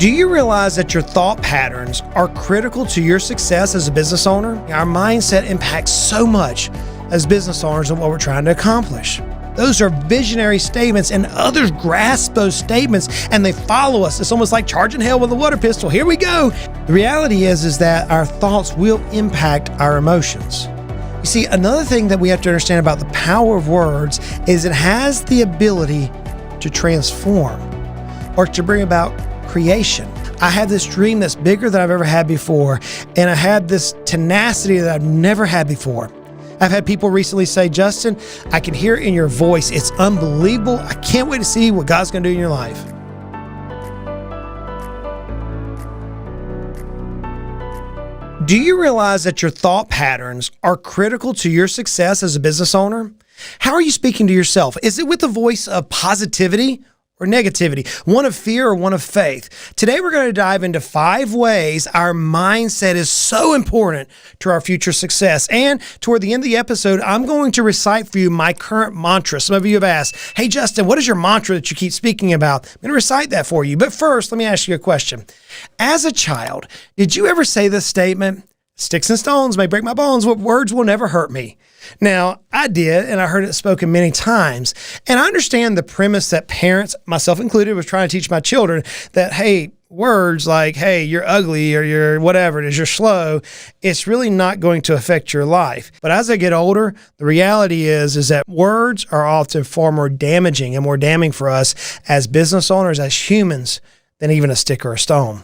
Do you realize that your thought patterns are critical to your success as a business owner? Our mindset impacts so much as business owners and what we're trying to accomplish. Those are visionary statements, and others grasp those statements and they follow us. It's almost like charging hell with a water pistol. Here we go. The reality is that our thoughts will impact our emotions. You see, another thing that we have to understand about the power of words is it has the ability to transform or to bring about creation. I have this dream that's bigger than I've ever had before, and I had this tenacity that I've never had before. I've had people recently say, Justin, I can hear it in your voice. It's unbelievable. I can't wait to see what God's going to do in your life. Do you realize that your thought patterns are critical to your success as a business owner? How are you speaking to yourself? Is it with a voice of positivity or negativity, one of fear or one of faith? Today, we're going to dive into 5 ways our mindset is so important to our future success. And toward the end of the episode, I'm going to recite for you my current mantra. Some of you have asked, hey, Justin, what is your mantra that you keep speaking about? I'm going to recite that for you. But first, let me ask you a question. As a child, did you ever say this statement? Sticks and stones may break my bones, but words will never hurt me. Now, I did, and I heard it spoken many times. And I understand the premise that parents, myself included, was trying to teach my children that, hey, words like, hey, you're ugly or you're whatever it is, you're slow, it's really not going to affect your life. But as I get older, the reality is that words are often far more damaging and more damning for us as business owners, as humans, than even a stick or a stone.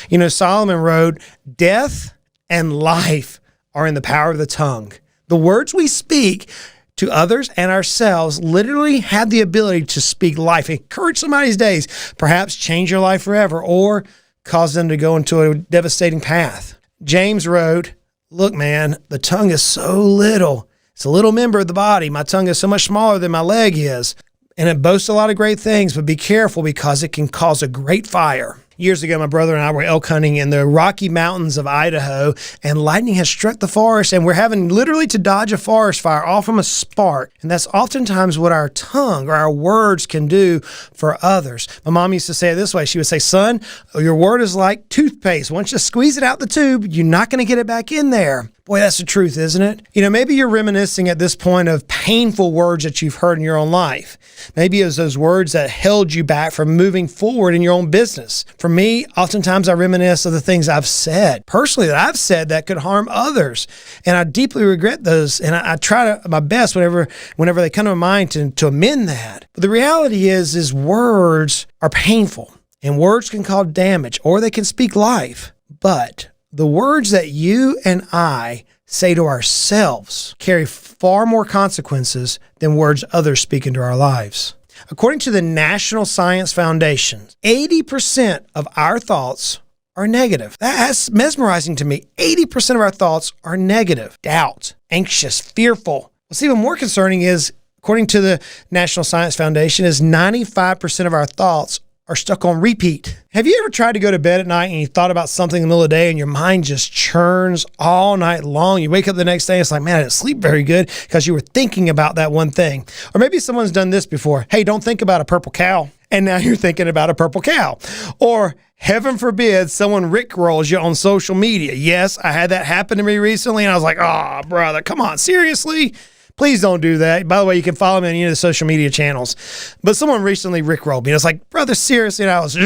You know, Solomon wrote, death and life are in the power of the tongue. The words we speak to others and ourselves literally have the ability to speak life, encourage somebody's days, perhaps change your life forever, or cause them to go into a devastating path. James wrote, look, man, the tongue is so little. It's a little member of the body. My tongue is so much smaller than my leg is. And it boasts a lot of great things, but be careful because it can cause a great fire. Years ago, my brother and I were elk hunting in the Rocky Mountains of Idaho, and lightning has struck the forest, and we're having literally to dodge a forest fire all from a spark. And that's oftentimes what our tongue or our words can do for others. My mom used to say it this way. She would say, son, your word is like toothpaste. Once you squeeze it out the tube, you're not going to get it back in there. Boy, that's the truth, isn't it? You know, maybe you're reminiscing at this point of painful words that you've heard in your own life. Maybe it was those words that held you back from moving forward in your own business. For me, oftentimes I reminisce of the things I've said, personally, that I've said that could harm others. And I deeply regret those. And I try my best whenever they come to my mind to amend that. But the reality is words are painful, and words can cause damage, or they can speak life. But the words that you and I say to ourselves carry far more consequences than words others speak into our lives. According to the National Science Foundation, 80% of our thoughts are negative. That's mesmerizing to me. 80% of our thoughts are negative. Doubt, anxious, fearful. What's even more concerning is, according to the National Science Foundation, is 95% of our thoughts are stuck on repeat. Have you ever tried to go to bed at night and you thought about something in the middle of the day and your mind just churns all night long? You wake up the next day, it's like, man, I didn't sleep very good because you were thinking about that one thing. Or maybe someone's done this before. Hey, don't think about a purple cow. And now you're thinking about a purple cow. Or heaven forbid, someone rickrolls you on social media. Yes, I had that happen to me recently and I was like, oh, brother, come on, seriously? Please don't do that. By the way, you can follow me on any of the social media channels. But someone recently rickrolled me. I was like, brother, seriously? And I was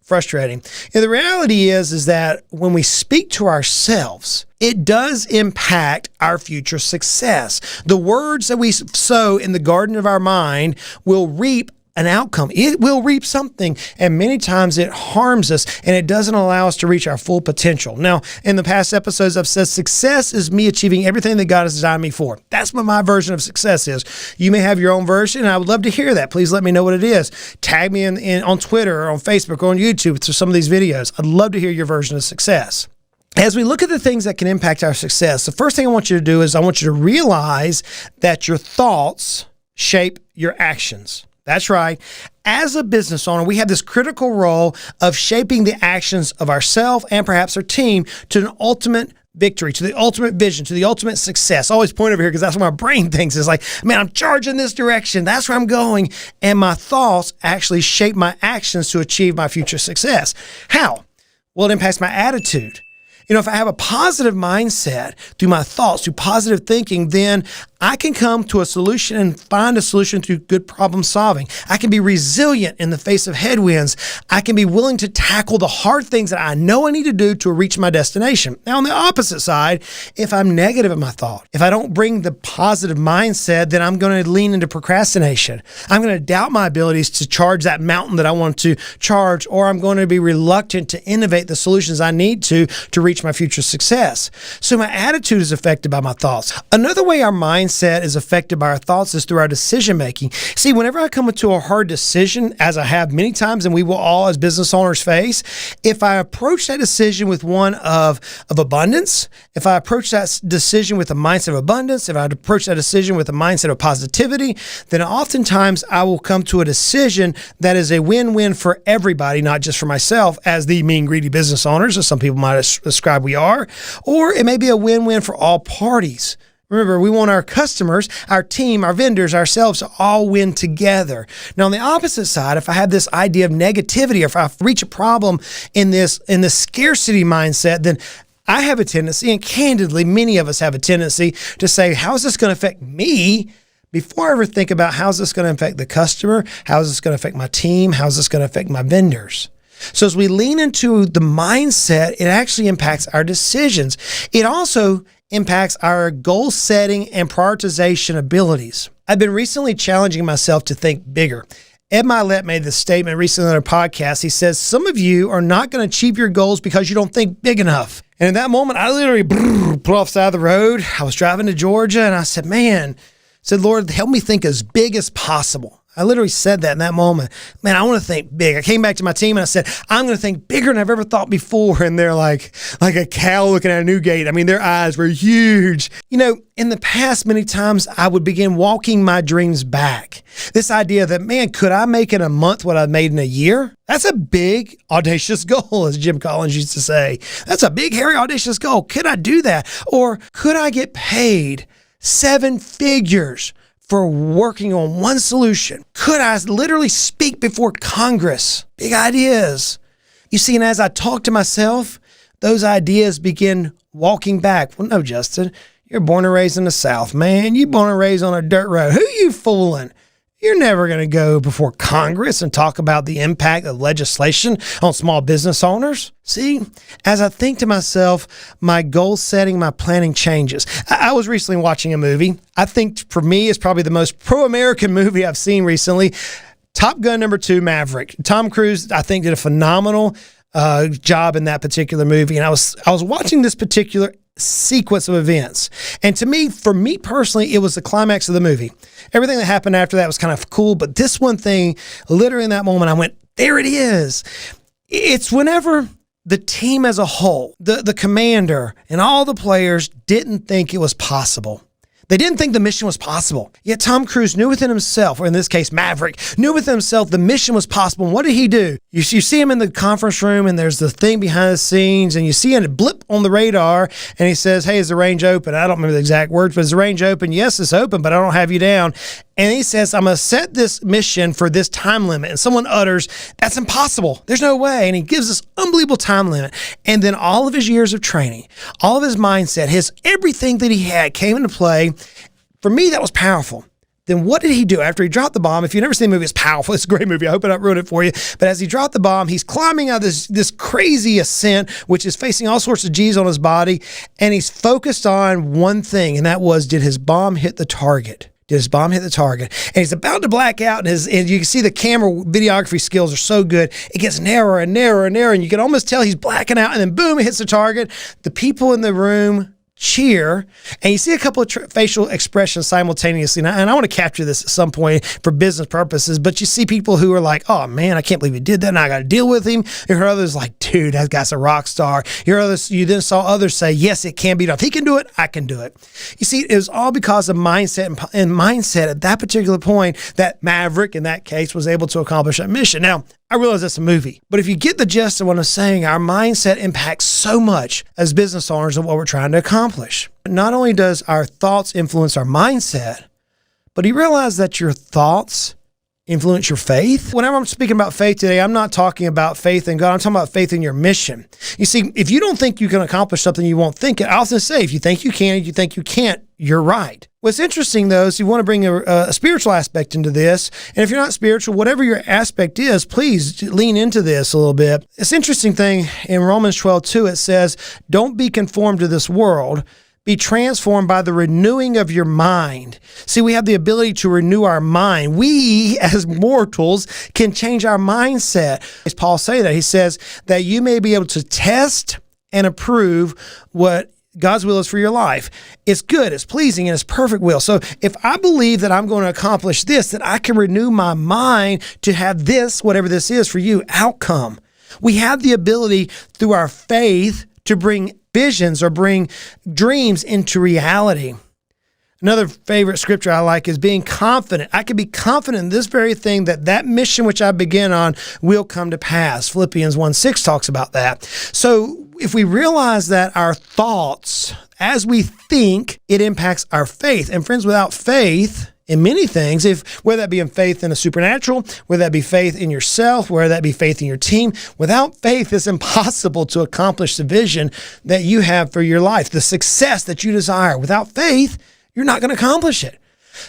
frustrating. And the reality is that when we speak to ourselves, it does impact our future success. The words that we sow in the garden of our mind will reap an outcome. It will reap something, and many times it harms us, and it doesn't allow us to reach our full potential. Now, in the past episodes, I've said success is me achieving everything that God has designed me for. That's what my version of success is. You may have your own version, and I would love to hear that. Please let me know what it is. Tag me in on Twitter or on Facebook or on YouTube to some of these videos. I'd love to hear your version of success. As we look at the things that can impact our success, the first thing I want you to do is I want you to realize that your thoughts shape your actions. That's right. As a business owner, we have this critical role of shaping the actions of ourselves and perhaps our team to an ultimate victory, to the ultimate vision, to the ultimate success. I always point over here because that's what my brain thinks. It's like, man, I'm charging this direction. That's where I'm going. And my thoughts actually shape my actions to achieve my future success. How? Well, it impacts my attitude. If I have a positive mindset through my thoughts, through positive thinking, then I can come to a solution and find a solution through good problem solving. I can be resilient in the face of headwinds. I can be willing to tackle the hard things that I know I need to do to reach my destination. Now, on the opposite side, if I'm negative in my thought, if I don't bring the positive mindset, then I'm going to lean into procrastination. I'm going to doubt my abilities to charge that mountain that I want to charge, or I'm going to be reluctant to innovate the solutions I need to reach my future success. So my attitude is affected by my thoughts. Another way our mindset is affected by our thoughts is through our decision making. See, whenever I come into a hard decision, as I have many times, and we will all as business owners face, if I approach that decision with one of abundance, if I approach that decision with a mindset of abundance, if I approach that decision with a mindset of positivity, then oftentimes I will come to a decision that is a win-win for everybody, not just for myself as the mean, greedy business owners, as some people might describe we are, or it may be a win-win for all parties. Remember, we want our customers, our team, our vendors, ourselves to all win together. Now, on the opposite side, if I have this idea of negativity, or if I reach a problem in this scarcity mindset, then I have a tendency, and candidly, many of us have a tendency to say, how is this going to affect me? Before I ever think about how is this going to affect the customer, how is this going to affect my team, how is this going to affect my vendors? So as we lean into the mindset, it actually impacts our decisions. It also impacts our goal setting and prioritization abilities. I've been recently challenging myself to think bigger. Ed Milet made this statement recently on a podcast. He says, some of you are not going to achieve your goals because you don't think big enough. And in that moment, I literally pulled off the side of the road. I was driving to Georgia and I said, Lord, help me think as big as possible. I literally said that in that moment. Man, I want to think big. I came back to my team and I said, I'm going to think bigger than I've ever thought before. And they're like a cow looking at a new gate. I mean, their eyes were huge. In the past, many times I would begin walking my dreams back. This idea that, man, could I make in a month what I made in a year? That's a big, audacious goal, as Jim Collins used to say. That's a big, hairy, audacious goal. Could I do that? Or could I get paid 7 figures for working on one solution? Could I literally speak before Congress? Big ideas. You see, and as I talk to myself, those ideas begin walking back. Well, no, Justin, you're born and raised in the South, man. You born and raised on a dirt road. Who you fooling? You're never going to go before Congress and talk about the impact of legislation on small business owners. See, as I think to myself, my goal setting, my planning changes. I was recently watching a movie. I think for me, it's probably the most pro-American movie I've seen recently. Top Gun #2, Maverick. Tom Cruise, I think, did a phenomenal job in that particular movie. And I was watching this particular sequence of events. And for me personally, it was the climax of the movie. Everything that happened after that was kind of cool, but this one thing, literally in that moment, I went, there it is. It's whenever the team as a whole, the commander and all the players didn't think it was possible. They didn't think the mission was possible. Yet Tom Cruise knew within himself, or in this case, Maverick, knew within himself the mission was possible. And what did he do? You see him in the conference room, and there's the thing behind the scenes, and you see a blip on the radar, and he says, hey, is the range open? I don't remember the exact words, but is the range open? Yes, it's open, but I don't have you down. And he says, I'm going to set this mission for this time limit. And someone utters, that's impossible. There's no way. And he gives this unbelievable time limit. And then all of his years of training, all of his mindset, everything that he had came into play. For me, that was powerful. Then what did he do after he dropped the bomb? If you've never seen the movie, it's powerful. It's a great movie. I hope I don't ruin it for you. But as he dropped the bomb, he's climbing out this crazy ascent, which is facing all sorts of G's on his body. And he's focused on one thing, and that was, did his bomb hit the target? Did his bomb hit the target? And he's about to black out, and you can see the camera videography skills are so good. It gets narrower and narrower and narrower, and you can almost tell he's blacking out, and then boom, it hits the target. The people in the room cheer, and you see a couple of facial expressions simultaneously. And I want to capture this at some point for business purposes, but you see people who are like, oh man, I can't believe he did that, and I got to deal with him. You hear others like, dude, that guy's a rock star. You then saw others say, yes, it can be done. If he can do it, I can do it. You see, it was all because of mindset, and mindset at that particular point that Maverick, in that case, was able to accomplish that mission. Now, I realize that's a movie, but if you get the gist of what I'm saying, our mindset impacts so much as business owners of what we're trying to accomplish. Not only does our thoughts influence our mindset, but do you realize that your thoughts influence your faith? Whenever I'm speaking about faith today, I'm not talking about faith in God. I'm talking about faith in your mission. You see, if you don't think you can accomplish something, you won't think it. I often say, if you think you can, you think you can't, you're right. What's interesting, though, is you want to bring a spiritual aspect into this. And if you're not spiritual, whatever your aspect is, please lean into this a little bit. It's an interesting thing in Romans 12:2, it says, don't be conformed to this world, be transformed by the renewing of your mind. See, we have the ability to renew our mind. We, as mortals, can change our mindset. As Paul say that, he says that you may be able to test and approve what God's will is for your life. It's good, it's pleasing, and it's perfect will. So if I believe that I'm going to accomplish this, that I can renew my mind to have this, whatever this is for you, outcome. We have the ability through our faith to bring visions or bring dreams into reality. Another favorite scripture I like is being confident. I can be confident in this very thing, that mission which I begin on will come to pass. Philippians 1:6 talks about that. So if we realize that our thoughts, as we think, it impacts our faith. And friends, without faith in many things, whether that be in faith in the supernatural, whether that be faith in yourself, whether that be faith in your team, without faith, it's impossible to accomplish the vision that you have for your life, the success that you desire. Without faith, you're not going to accomplish it.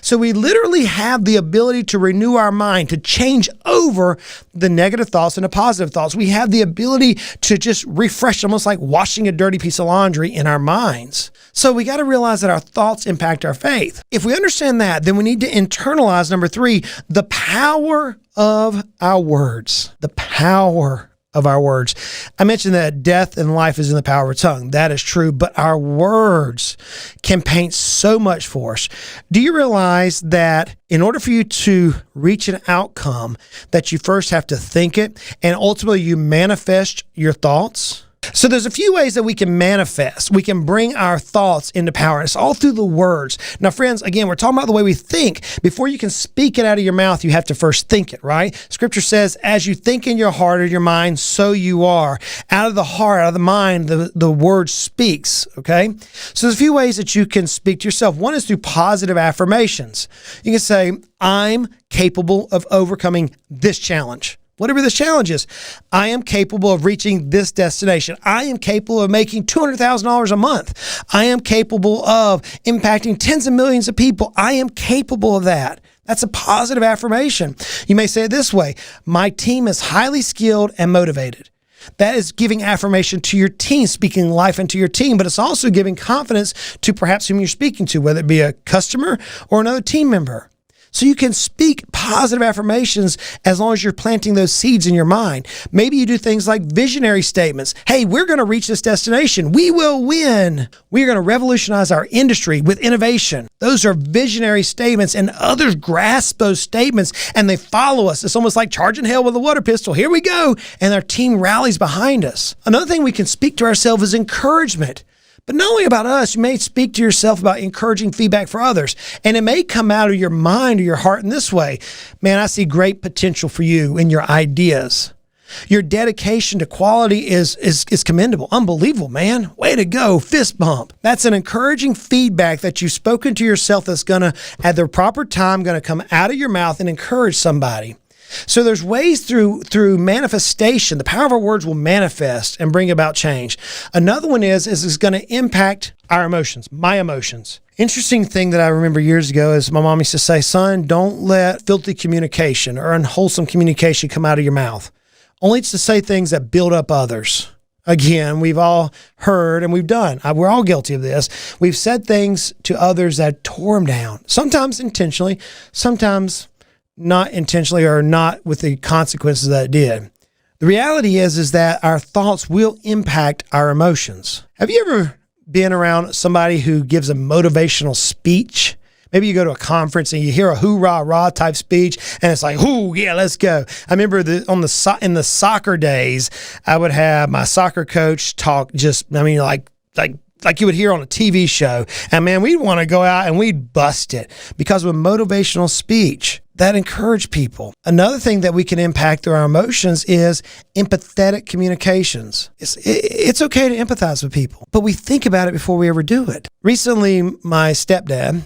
So we literally have the ability to renew our mind, to change over the negative thoughts and the positive thoughts. We have the ability to just refresh, almost like washing a dirty piece of laundry in our minds. So we got to realize that our thoughts impact our faith. If we understand that, then we need to internalize, number 3, the power of our words. The power of our words. I mentioned that death and life is in the power of our tongue. That is true, but our words can paint so much for us. Do you realize that in order for you to reach an outcome, that you first have to think it, and ultimately you manifest your thoughts? So there's a few ways that we can manifest. We can bring our thoughts into power. It's all through the words. Now, friends, again, we're talking about the way we think. Before you can speak it out of your mouth, you have to first think it, right? Scripture says, as you think in your heart or your mind, so you are. Out of the heart, out of the mind, the word speaks, okay? So there's a few ways that you can speak to yourself. One is through positive affirmations. You can say, I'm capable of overcoming this challenge. Whatever this challenge is, I am capable of reaching this destination. I am capable of making $200,000 a month. I am capable of impacting tens of millions of people. I am capable of that. That's a positive affirmation. You may say it this way, my team is highly skilled and motivated. That is giving affirmation to your team, speaking life into your team, but it's also giving confidence to perhaps whom you're speaking to, whether it be a customer or another team member. So you can speak positive affirmations as long as you're planting those seeds in your mind. Maybe you do things like visionary statements. Hey, we're going to reach this destination. We will win. We're going to revolutionize our industry with innovation. Those are visionary statements, and others grasp those statements and they follow us. It's almost like charging hell with a water pistol. Here we go. And our team rallies behind us. Another thing we can speak to ourselves is encouragement. But not only about us, you may speak to yourself about encouraging feedback for others. And it may come out of your mind or your heart in this way. Man, I see great potential for you in your ideas. Your dedication to quality is commendable. Unbelievable, man. Way to go. Fist bump. That's an encouraging feedback that you've spoken to yourself that's going to, at the proper time, going to come out of your mouth and encourage somebody. So there's ways through manifestation. The power of our words will manifest and bring about change. Another one is going to impact our emotions, my emotions. Interesting thing that I remember years ago is my mom used to say, son, don't let filthy communication or unwholesome communication come out of your mouth. Only to say things that build up others. Again, we've all heard and we've done. We're all guilty of this. We've said things to others that tore them down. Sometimes intentionally, sometimes not intentionally or not with the consequences that it did. The reality is that our thoughts will impact our emotions. Have you ever been around somebody who gives a motivational speech? Maybe you go to a conference and you hear a hoorah rah type speech and it's like, ooh, yeah, let's go. I remember in the soccer days, I would have my soccer coach talk like you would hear on a TV show. And man, we'd want to go out and we'd bust it because of a motivational speech. that encourage people. Another thing that we can impact through our emotions is empathetic communications. It's okay to empathize with people, but we think about it before we ever do it. Recently, my stepdad,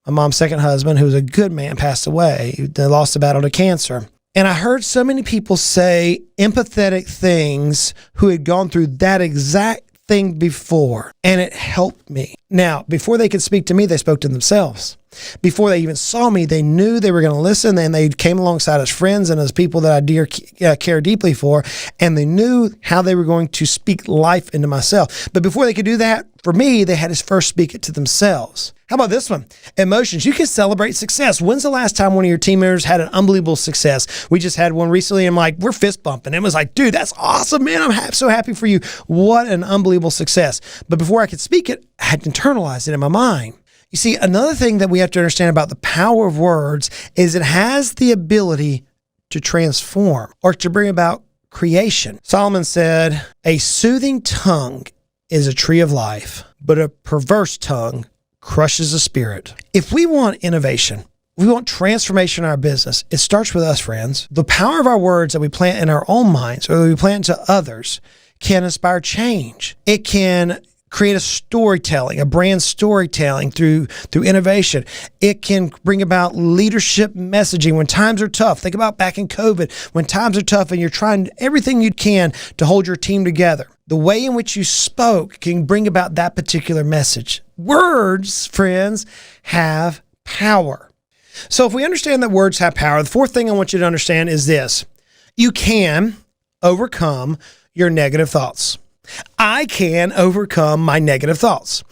my mom's second husband, who was a good man, passed away. He lost a battle to cancer. And I heard so many people say empathetic things who had gone through that exact thing before, and it helped me. Now, before they could speak to me, they spoke to themselves. Before they even saw me, they knew they were going to listen, and they came alongside as friends and as people that I care deeply for, and they knew how they were going to speak life into myself. But before they could do that for me, they had to first speak it to themselves. How about this one? Emotions. You can celebrate success. When's the last time one of your team members had an unbelievable success? We just had one recently, and we're fist bumping. It was like, dude, that's awesome, man. I'm so happy for you. What an unbelievable success. But before I could speak it, I had to internalize it in my mind. You see, another thing that we have to understand about the power of words is it has the ability to transform or to bring about creation. Solomon said, a soothing tongue is a tree of life, but a perverse tongue crushes the spirit. If we want innovation, we want transformation in our business, it starts with us, friends. The power of our words that we plant in our own minds or that we plant into others can inspire change. It can create a storytelling, a brand storytelling through innovation. It can bring about leadership messaging when times are tough. Think about back in COVID, when times are tough and you're trying everything you can to hold your team together. The way in which you spoke can bring about that particular message. Words, friends, have power. So if we understand that words have power, the fourth thing I want you to understand is this. You can overcome your negative thoughts. I can overcome my negative thoughts.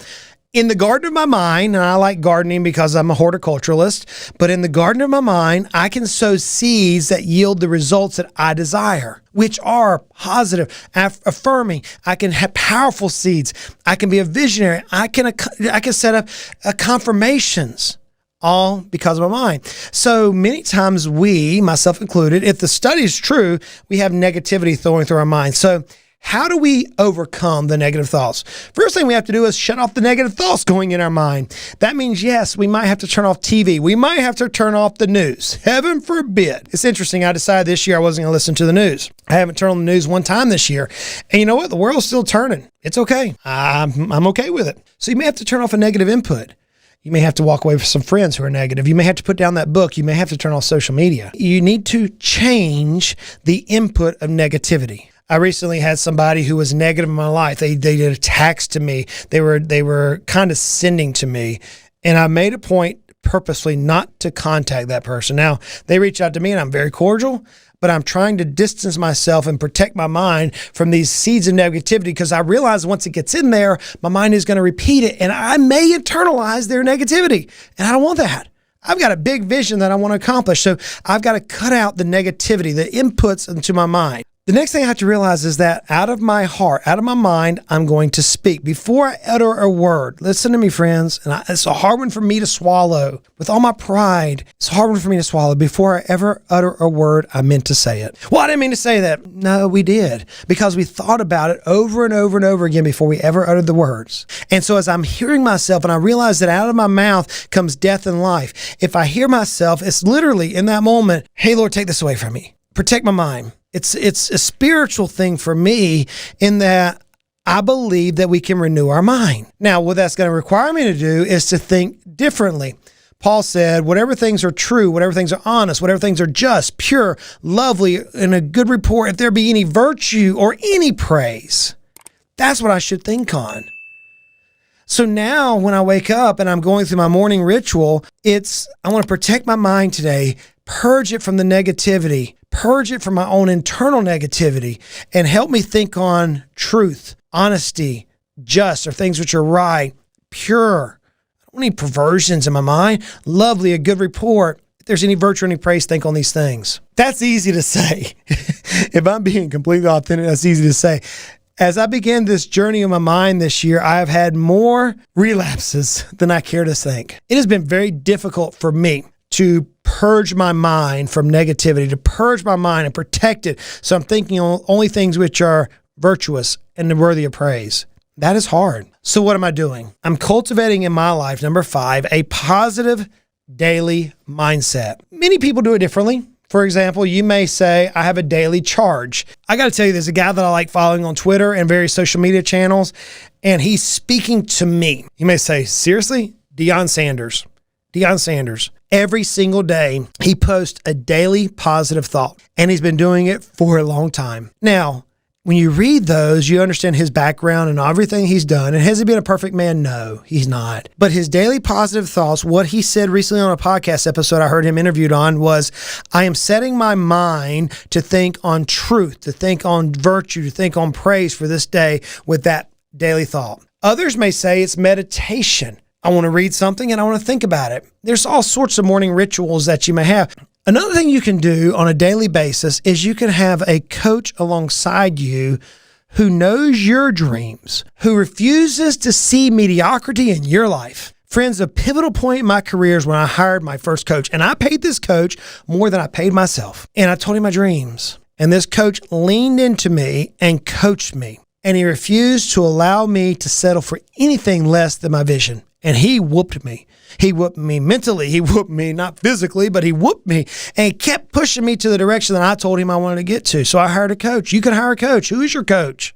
In the garden of my mind, and I like gardening because I'm a horticulturalist, but in the garden of my mind, I can sow seeds that yield the results that I desire, which are positive, affirming. I can have powerful seeds. I can be a visionary. I can set up confirmations, all because of my mind. So many times we, myself included, if the study is true, we have negativity flowing through our minds. So how do we overcome the negative thoughts? First thing we have to do is shut off the negative thoughts going in our mind. That means, yes, we might have to turn off TV. We might have to turn off the news. Heaven forbid. It's interesting. I decided this year I wasn't going to listen to the news. I haven't turned on the news one time this year. And you know what? The world's still turning. It's okay. I'm okay with it. So you may have to turn off a negative input. You may have to walk away with some friends who are negative. You may have to put down that book. You may have to turn off social media. You need to change the input of negativity. I recently had somebody who was negative in my life. They did attacks to me. They were condescending to me. And I made a point purposely not to contact that person. Now, they reach out to me and I'm very cordial, but I'm trying to distance myself and protect my mind from these seeds of negativity because I realize once it gets in there, my mind is going to repeat it and I may internalize their negativity. And I don't want that. I've got a big vision that I want to accomplish. So I've got to cut out the negativity, the inputs into my mind. The next thing I have to realize is that out of my heart, out of my mind, I'm going to speak. Before I utter a word, listen to me, friends, and it's a hard one for me to swallow. With all my pride, it's a hard one for me to swallow. Before I ever utter a word, I meant to say it. Well, I didn't mean to say that. No, we did. Because we thought about it over and over and over again before we ever uttered the words. And so as I'm hearing myself and I realize that out of my mouth comes death and life, if I hear myself, it's literally in that moment, hey, Lord, take this away from me. Protect my mind. It's a spiritual thing for me in that I believe that we can renew our mind. Now, what that's going to require me to do is to think differently. Paul said, whatever things are true, whatever things are honest, whatever things are just, pure, lovely, and a good report, if there be any virtue or any praise, that's what I should think on. So now when I wake up and I'm going through my morning ritual, I want to protect my mind today, purge it from the negativity, purge it from my own internal negativity, and help me think on truth, honesty, just, or things which are right, pure. I don't need perversions in my mind. Lovely, a good report. If there's any virtue or any praise, think on these things. That's easy to say. If I'm being completely authentic, that's easy to say. As I began this journey in my mind this year, I have had more relapses than I care to think. It has been very difficult for me to purge my mind from negativity, to purge my mind and protect it. So I'm thinking only things which are virtuous and worthy of praise. That is hard. So what am I doing? I'm cultivating in my life, number 5, a positive daily mindset. Many people do it differently. For example, you may say, I have a daily charge. I got to tell you, there's a guy that I like following on Twitter and various social media channels, and he's speaking to me. You may say, seriously? Deion Sanders. Every single day, he posts a daily positive thought, and he's been doing it for a long time. Now, when you read those, you understand his background and everything he's done. And has he been a perfect man? No, he's not. But his daily positive thoughts, what he said recently on a podcast episode I heard him interviewed on was, I am setting my mind to think on truth, to think on virtue, to think on praise for this day with that daily thought. Others may say it's meditation. I want to read something and I want to think about it. There's all sorts of morning rituals that you may have. Another thing you can do on a daily basis is you can have a coach alongside you who knows your dreams, who refuses to see mediocrity in your life. Friends, a pivotal point in my career is when I hired my first coach, and I paid this coach more than I paid myself. And I told him my dreams. And this coach leaned into me and coached me. And he refused to allow me to settle for anything less than my vision. And he whooped me. He whooped me mentally. He whooped me, not physically, but he whooped me and kept pushing me to the direction that I told him I wanted to get to. So I hired a coach. You can hire a coach. Who is your coach?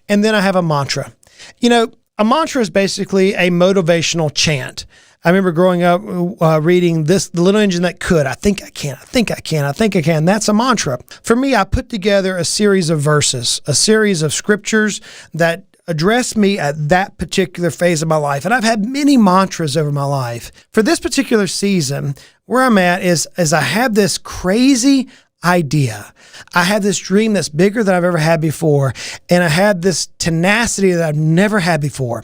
And then I have a mantra. You know, a mantra is basically a motivational chant. I remember growing up reading this, The Little Engine That Could. I think I can. I think I can. I think I can. That's a mantra. For me, I put together a series of verses, a series of scriptures that address me at that particular phase of my life. And I've had many mantras over my life. For this particular season, where I'm at is I have this crazy idea. I have this dream that's bigger than I've ever had before. And I have this tenacity that I've never had before.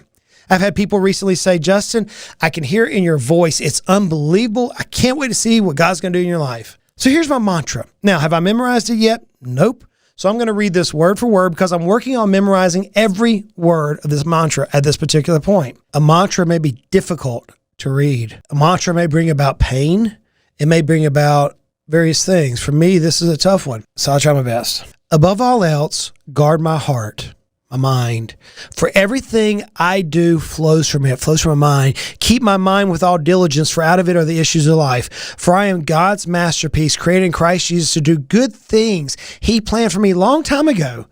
I've had people recently say, Justin, I can hear it in your voice. It's unbelievable. I can't wait to see what God's going to do in your life. So here's my mantra. Now, have I memorized it yet? Nope. So I'm going to read this word for word because I'm working on memorizing every word of this mantra at this particular point. A mantra may be difficult to read. A mantra may bring about pain. It may bring about various things. For me, this is a tough one, so I'll try my best. Above all else, guard my heart, my mind. For everything I do flows from it, flows from my mind. Keep my mind with all diligence, for out of it are the issues of life. For I am God's masterpiece, created in Christ Jesus to do good things He planned for me a long time ago.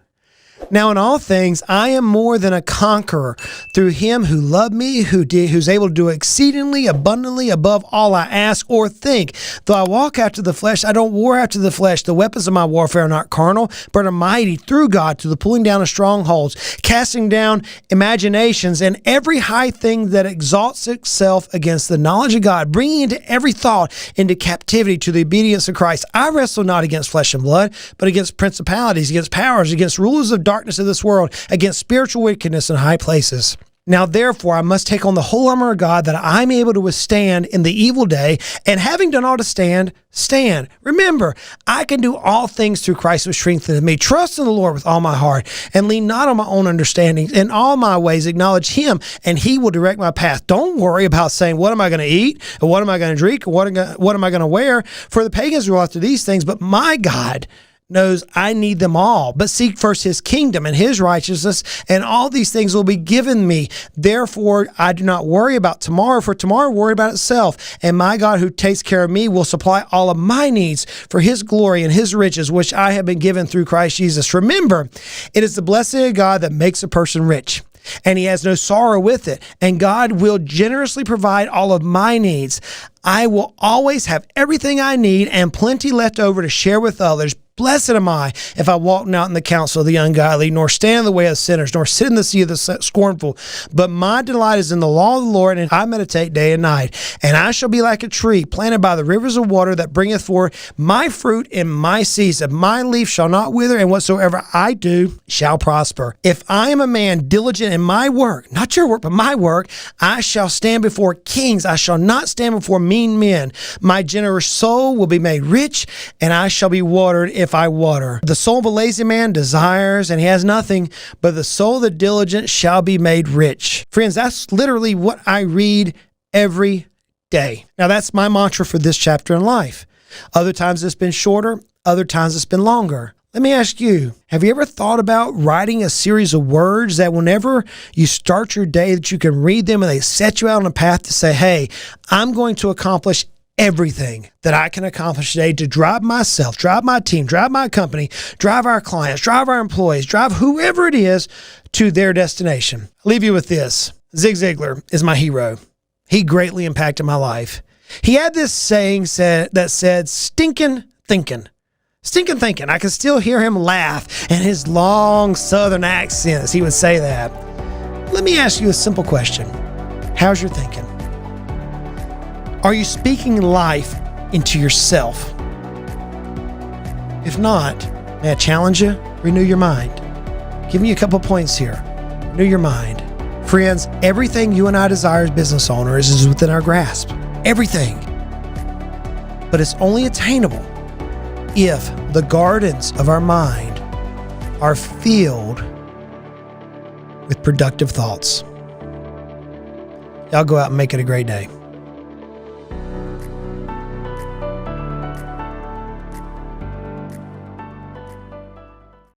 Now in all things, I am more than a conqueror through Him who loved me, who's able to do exceedingly abundantly above all I ask or think. Though I walk after the flesh, I don't war after the flesh. The weapons of my warfare are not carnal, but are mighty through God to the pulling down of strongholds, casting down imaginations and every high thing that exalts itself against the knowledge of God, bringing into every thought into captivity to the obedience of Christ. I wrestle not against flesh and blood, but against principalities, against powers, against rulers of darkness of this world, against spiritual wickedness in high places. Now, therefore, I must take on the whole armor of God that I am able to withstand in the evil day, and having done all to stand, stand. Remember, I can do all things through Christ who strengthens me. Trust in the Lord with all my heart, and lean not on my own understanding. In all my ways, acknowledge Him, and He will direct my path. Don't worry about saying, what am I going to eat? Or what am I going to drink? Or what am I going to wear? For the pagans go after these things, but my God knows I need them all. But seek first His kingdom and His righteousness, and all these things will be given me. Therefore, I do not worry about tomorrow, for tomorrow will worry about itself. And my God who takes care of me will supply all of my needs for His glory and His riches, which I have been given through Christ Jesus. Remember, it is the blessing of God that makes a person rich, and He has no sorrow with it. And God will generously provide all of my needs. I will always have everything I need and plenty left over to share with others. Blessed am I if I walk not in the counsel of the ungodly, nor stand in the way of sinners, nor sit in the seat of the scornful. But my delight is in the law of the Lord, and I meditate day and night. And I shall be like a tree planted by the rivers of water that bringeth forth my fruit in my season. My leaf shall not wither, and whatsoever I do shall prosper. If I am a man diligent in my work, not your work, but my work, I shall stand before kings. I shall not stand before mean men. My generous soul will be made rich, and I shall be watered if I water. The soul of a lazy man desires, and he has nothing, but the soul of the diligent shall be made rich. Friends, that's literally what I read every day. Now, that's my mantra for this chapter in life. Other times it's been shorter, other times it's been longer. Let me ask you, have you ever thought about writing a series of words that whenever you start your day that you can read them and they set you out on a path to say, hey, I'm going to accomplish everything that I can accomplish today to drive myself, drive my team, drive my company, drive our clients, drive our employees, drive whoever it is to their destination. I'll leave you with this. Zig Ziglar is my hero. He greatly impacted my life. He had this saying that said, stinking thinking. Stinking thinking. I can still hear him laugh and his long Southern accent as he would say that. Let me ask you a simple question. How's your thinking? Are you speaking life into yourself? If not, may I challenge you? Renew your mind. Give me a couple points here. Renew your mind. Friends, everything you and I desire as business owners is within our grasp. Everything. But it's only attainable if the gardens of our mind are filled with productive thoughts. Y'all go out and make it a great day.